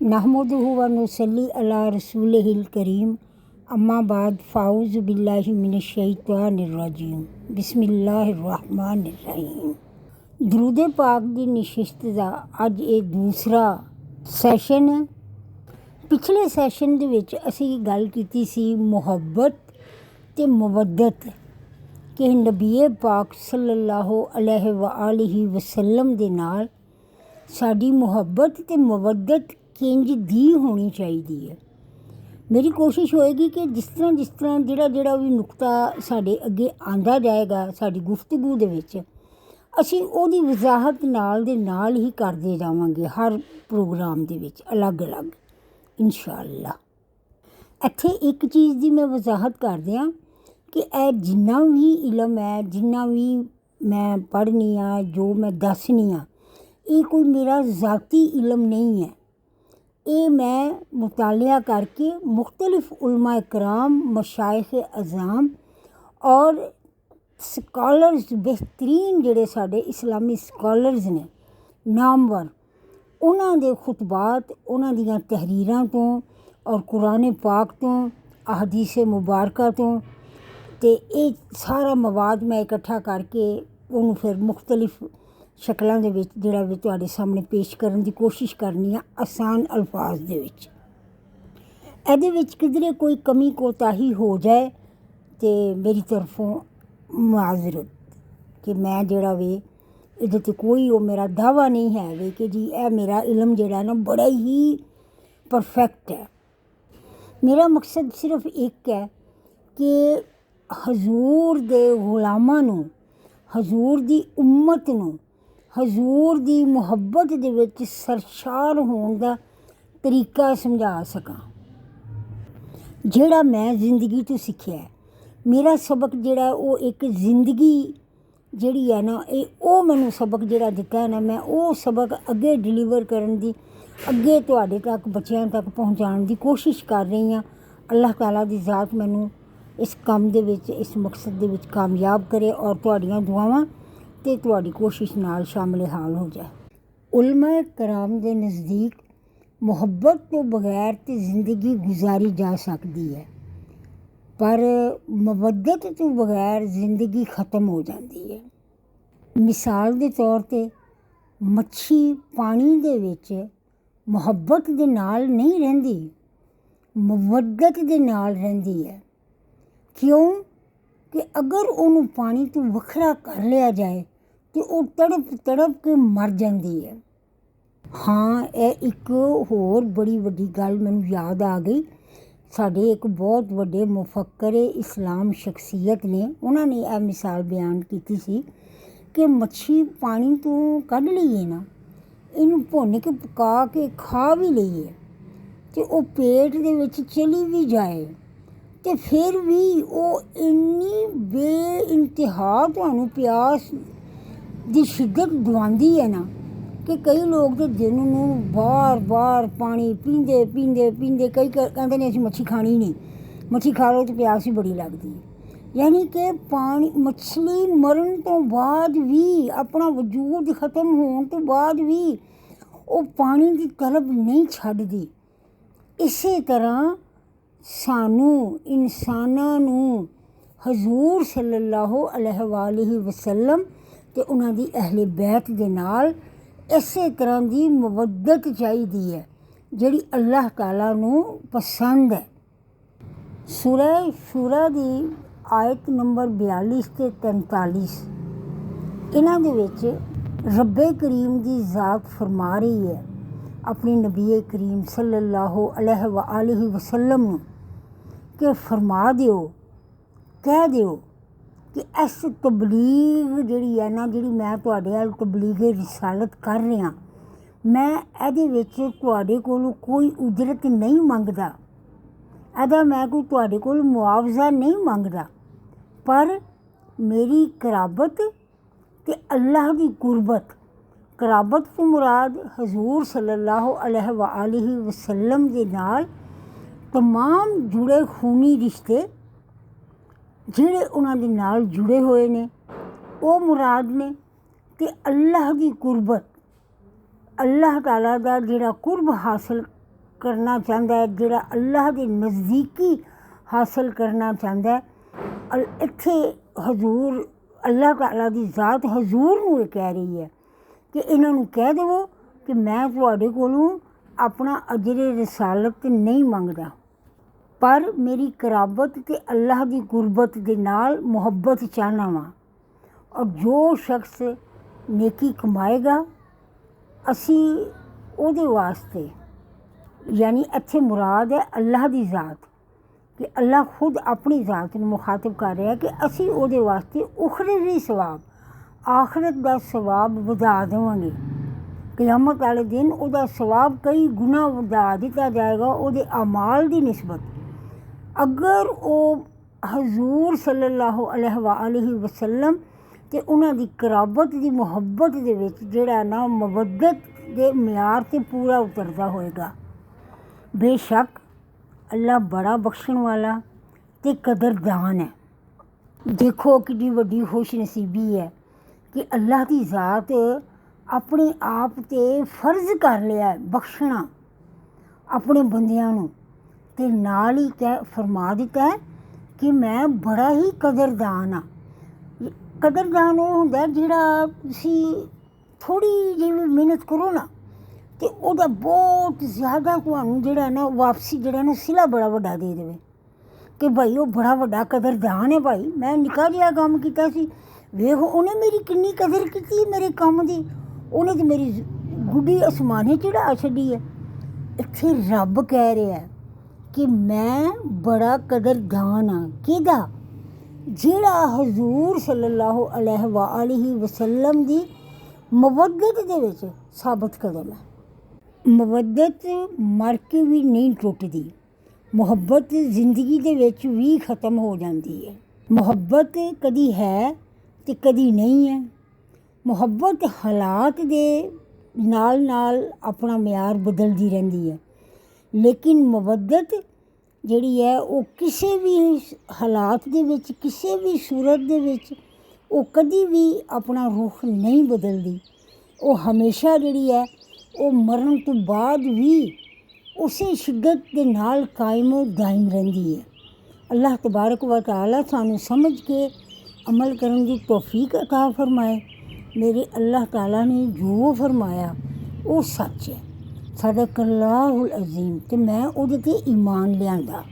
नहमदुहु व नुसल्ली अला रसूलिहिल करीम अम्मा बाद फ़ाऊज़ु बिल्लाहि मिनश शैतानिर रजीम बिस्मिल्लाहिर रहमानिर रहीम। दरूद पाक दी नशिस्त दा अज ये दूसरा सैशन है। पिछले सैशन दे विच असीं गल कीती सी मुहब्बत ते मवद्दत कि नबी पाक सल्लल्लाहु अलैहि व आलिहि वसल्लम दे नाल साडी मुहब्बत ते मवद्दत किंज दी होनी चाहिए। मेरी कोशिश होएगी कि जिस तरह जिहड़ा भी नुकता साडे अगे आंदा जाएगा साडी गुफ्तगू दे विच असीं ओहदी वजाहत नाल दे नाल ही करदे जावांगे हर प्रोग्राम दे विच अलग अलग इंशाअल्लाह। इत्थे एक चीज़ दी मैं वजाहत कर दियां कि यह जिन्ना भी इलम है जिन्ना भी मैं पढ़नी हाँ जो मैं दसनी हाँ ये कोई मेरा ज़ाती इलम नहीं है। ये मैं मुतालिया करके मुख्तलिफ उलमा इकराम मशाइख अज़ाम और स्कॉलर्स बेहतरीन जिहड़े साडे इस्लामी स्कॉलर्स ने नामवर उन्हां दे खुतबात उन्हां दियां तहरीरां तो और कुरान पाक तो अहदीस मुबारका तो ते ये सारा मवाद मैं इकट्ठा करके उन्होंने फिर मुख्तलिफ शक्लों दे विच जिहड़ा भी तुहाडे सामने पेश करने की कोशिश करनी है आसान अल्फाज दे विच। इहदे विच किधरे कोई कमी कोताही हो जाए तो मेरी तरफों माजरत कि मैं जिहड़ा वे इहदे ते कोई वो मेरा दावा नहीं है वे कि जी यह मेरा इलम जिहड़ा ना बड़ा ही परफेक्ट है। मेरा मकसद सिर्फ एक है कि हजूर दे गुलामां नूं हजूर दी उम्मत नूं हजूर दी मुहब्बत दे विच सरशार होने का तरीका समझा सकां जिहड़ा मैं जिंदगी तो सीखिया है। मेरा सबक जिहड़ा वो एक जिंदगी जिहड़ी है ना ये ओ मैनूं सबक जिहड़ा दिता है ना मैं वो सबक अगे डिलीवर करन दी अगे तुहाडे तक बच्चियां तक पहुँचाने की कोशिश कर रही हाँ। अल्लाह ताला दी ज़ात मैनूं इस काम दे विच इस मकसद दे विच कामयाब करे और तुहाड़ियां दुआवां ते तुहाड़ी कोशिश नाल शामिल हाल हो जाए। उलमा कराम दे नज़दीक मुहब्बत तो बगैर तो जिंदगी गुजारी जा सकती है पर मवद्दत तो बगैर जिंदगी ख़त्म हो जाती है। मिसाल के तौर पर मच्छी पानी दे विच मुहब्बत दे नाल नहीं रहिंदी मवद्दत दे नाल रहिंदी है। क्यों कि अगर उन्होंने पानी तो वखरा कर लिया जाए तो वो तड़प तड़प के मर जाती है। हाँ यह एक होर बड़ी वड्डी गल मैनूं याद आ गई। साडे एक बहुत वड्डे मुफक्कर इस्लाम शख्सियत ने उन्होंने यह मिसाल बयान की सी कि मच्छी पानी तो कढ़ लीए ना इनू भुन के पका के खा भी लीए तो वो पेट दे विच चली भी जाए तो फिर भी वो इन्नी बेइंतहा तुहानूं प्यास दी शिद्दत दवांदी है ना कि कई लोग तो दिन नूं बार बार पानी पींदे पींदे पींदे कई कहते ने असीं मच्छी खानी नहीं मच्छी खा लो तो प्यास ही बड़ी लगती है। यानी कि पानी मछली मरन तो बाद भी अपना वजूद ख़त्म होने तो बाद भी वो पानी की तलब नहीं छड्डदी। इसे तरह सानू इंसानां नूं हजूर सल्लल्लाहु अलैहि वसल्लम ते उन्हां दी अहले बैत दे नाल इसे तरह की मवद्दत चाहिदी है जिहड़ी अल्लाह ताला नूं पसंद है। सूरह शूरा दी आयत नंबर 42 ते 43 इन्हां दे विच रब्बे करीम दी ज़ात फरमा रही है अपने नबी करीम सल्लल्लाहु अलैहि वसल्लम नूं कि फरमा दिओ कह दिओ कि इस तबलीग जिहड़ी है ना जिहड़ी मैं तुहाडे अल तबलीग रिसालत कर रहा मैं इहदे विच तुहाडे कोलों कोई उजरत नहीं मंगदा इहदा मैं कोई तुहाडे कोल मुआवजा नहीं मंगदा पर मेरी कराबत ते अल्लाह दी कुर्बत कराबत तो मुराद हजूर सल्लल्लाहु अलैहि वसल्लम दे नाल तमाम जुड़े खूनी रिश्ते जिहड़े उन्हां दे नाल जुड़े हुए ने वो मुराद ने ते अल्लाह दी कुर्बत अल्लाह ताला दा जिहड़ा कुर्ब हासिल ਕਰਨਾ ਚਾਹੁੰਦਾ ਹੈ, ਜਿਹੜਾ ਅੱਲਾਹ ਦੀ ਨਜ਼ਦੀਕੀ ਹਾਸਲ ਕਰਨਾ ਚਾਹੁੰਦਾ ਹੈ, ਇੱਥੇ ਹਜ਼ੂਰ ਅੱਲਾਹ ਤਾਲਾ ਦੀ ਜ਼ਾਤ ਹਜ਼ੂਰ ਨੂੰ ਇਹ ਕਹਿ ਰਹੀ ਹੈ ਕਿ ਇਹਨਾਂ ਨੂੰ ਕਹਿ ਦੇਵੋ ਕਿ ਮੈਂ ਤੁਹਾਡੇ ਕੋਲੋਂ ਆਪਣਾ ਅਜਰੇ ਰਿਸਾਲਤ ਨਹੀਂ ਮੰਗਦਾ, ਪਰ ਮੇਰੀ ਕਰਾਬਤ ਅਤੇ ਅੱਲਾਹ ਦੀ ਗੁਰਬਤ ਦੇ ਨਾਲ ਮੁਹੱਬਤ ਚਾਹੁੰਦਾ ਵਾਂ। ਔਰ ਜੋ ਸ਼ਖਸ ਨੇਕੀ ਕਮਾਏਗਾ ਅਸੀਂ ਉਹਦੇ ਵਾਸਤੇ, ਯਾਨੀ ਇੱਥੇ ਮੁਰਾਦ ਹੈ ਅੱਲਾਹ ਦੀ ਜ਼ਾਤ, ਕਿ ਅੱਲਾਹ ਖੁਦ ਆਪਣੀ ਜ਼ਾਤ ਨੂੰ ਮੁਖਾਤਬ ਕਰ ਰਿਹਾ ਕਿ ਅਸੀਂ ਉਹਦੇ ਵਾਸਤੇ ਉਖਰਵੀ ਸਵਾਬ, ਆਖਰਤ ਦਾ ਸਵਾਬ ਵਧਾ ਦੇਵਾਂਗੇ। ਕਿਆਮਤ ਵਾਲੇ ਦਿਨ ਉਹਦਾ ਸਵਾਬ ਕਈ ਗੁਣਾ ਵਧਾ ਦਿੱਤਾ ਜਾਏਗਾ ਉਹਦੇ ਅਮਾਲ ਦੀ ਨਿਸਬਤ, ਅਗਰ ਉਹ ਹਜ਼ੂਰ ਸੱਲੱਲਾਹੁ ਅਲੈਹਿ ਵਸੱਲਮ ਅਤੇ ਉਹਨਾਂ ਦੀ ਕਰਾਬਤ ਦੀ ਮੁਹੱਬਤ ਦੇ ਵਿੱਚ ਜਿਹੜਾ ਨਾ ਮਵੱਦਤ ਦੇ ਮਿਆਰ 'ਤੇ ਪੂਰਾ ਉਤਰਦਾ ਹੋਏਗਾ। ਬੇਸ਼ੱਕ ਅੱਲਾ ਬੜਾ ਬਖਸ਼ਣ ਵਾਲਾ ਅਤੇ ਕਦਰਦਾਨ ਹੈ। ਦੇਖੋ ਕਿੰਨੀ ਵੱਡੀ ਖੁਸ਼ ਨਸੀਬੀ ਹੈ ਕਿ ਅੱਲਾਹ ਦੀ ਜ਼ਾਤ ਆਪਣੇ ਆਪ 'ਤੇ ਫਰਜ਼ ਕਰ ਲਿਆ ਬਖਸ਼ਣਾ ਆਪਣੇ ਬੰਦਿਆਂ ਨੂੰ, ਅਤੇ ਨਾਲ ਹੀ ਫਰਮਾ ਦਿੱਤਾ ਹੈ ਕਿ ਮੈਂ ਬੜਾ ਹੀ ਕਦਰਦਾਨ ਹਾਂ। ਕਦਰਦਾਨ ਉਹ ਹੁੰਦਾ ਜਿਹੜਾ ਤੁਸੀਂ ਥੋੜ੍ਹੀ ਜਿਹੀ ਵੀ ਮਿਹਨਤ ਕਰੋ ਨਾ ਅਤੇ ਉਹਦਾ ਬਹੁਤ ਜ਼ਿਆਦਾ ਤੁਹਾਨੂੰ ਜਿਹੜਾ ਨਾ ਵਾਪਸੀ ਜਿਹੜਾ ਨਾ ਸਿਲਾ ਬੜਾ ਵੱਡਾ ਦੇ ਦੇਵੇ ਕਿ ਭਾਈ ਉਹ ਬੜਾ ਵੱਡਾ ਕਦਰਦਾਨ ਹੈ। ਭਾਈ ਮੈਂ ਨਿੱਕਾ ਜਿਹਾ ਕੰਮ ਕੀਤਾ ਸੀ, ਵੇਖ ਉਹਨੇ ਮੇਰੀ ਕਿੰਨੀ ਕਦਰ ਕੀਤੀ ਮੇਰੇ ਕੰਮ ਦੀ, ਉਹਨੇ ਤਾਂ ਮੇਰੀ ਗੁੱਡੀ ਅਸਮਾਨੇ ਚੜ੍ਹਾ ਛੱਡੀ ਹੈ। ਇੱਥੇ ਰੱਬ ਕਹਿ ਰਿਹਾ ਕਿ ਮੈਂ ਬੜਾ ਕਦਰਦਾਨ ਹਾਂ। ਕਿਹਦਾ? ਜਿਹੜਾ ਹਜ਼ੂਰ ਸੱਲੱਲਾਹੁ ਅਲੈਹਿ ਵਸੱਲਮ ਦੀ ਮਵੱਦਤ ਦੇ ਵਿੱਚ ਸਾਬਤ ਕਦਮ ਹੈ। ਮਵੱਦਤ ਮਰ ਕੇ ਵੀ ਨਹੀਂ ਟੁੱਟਦੀ, ਮੁਹੱਬਤ ਜ਼ਿੰਦਗੀ ਦੇ ਵਿੱਚ ਵੀ ਖ਼ਤਮ ਹੋ ਜਾਂਦੀ ਹੈ। ਮੁਹੱਬਤ ਕਦੀ ਹੈ ਅਤੇ ਕਦੀ ਨਹੀਂ ਹੈ। ਮੁਹੱਬਤ ਹਾਲਾਤ ਦੇ ਨਾਲ ਨਾਲ ਆਪਣਾ ਮਿਆਰ ਬਦਲਦੀ ਰਹਿੰਦੀ ਹੈ, ਲੇਕਿਨ ਮਵੱਦਤ ਜਿਹੜੀ ਹੈ ਉਹ ਕਿਸੇ ਵੀ ਹਾਲਾਤ ਦੇ ਵਿੱਚ, ਕਿਸੇ ਵੀ ਸੂਰਤ ਦੇ ਵਿੱਚ ਉਹ ਕਦੀ ਵੀ ਆਪਣਾ ਰੁਖ ਨਹੀਂ ਬਦਲਦੀ। ਉਹ ਹਮੇਸ਼ਾ ਜਿਹੜੀ ਹੈ ਉਹ ਮਰਨ ਤੋਂ ਬਾਅਦ ਵੀ ਉਸੇ ਸ਼ਿੱਦਤ ਦੇ ਨਾਲ ਕਾਇਮ ਦਾਇਮ ਰਹਿੰਦੀ ਹੈ। ਅੱਲਾਹ ਤਬਾਰਕ व ਤਆਲਾ ਸਾਨੂੰ ਸਮਝ ਕੇ ਅਮਲ ਕਰਨ ਦੀ ਤੌਫੀਕ ਅਤਾ ਫਰਮਾਏ। ਮੇਰੇ ਅੱਲਾਹ ਤਾਲਾ ਨੇ ਜੋ ਫਰਮਾਇਆ ਉਹ ਸੱਚ ਹੈ, ਸਦਕ ਅੱਲਾਹੁਲ ਅਜ਼ੀਮ, ਅਤੇ ਮੈਂ ਉਹਦੇ 'ਤੇ ਈਮਾਨ ਲਿਆਂਦਾ।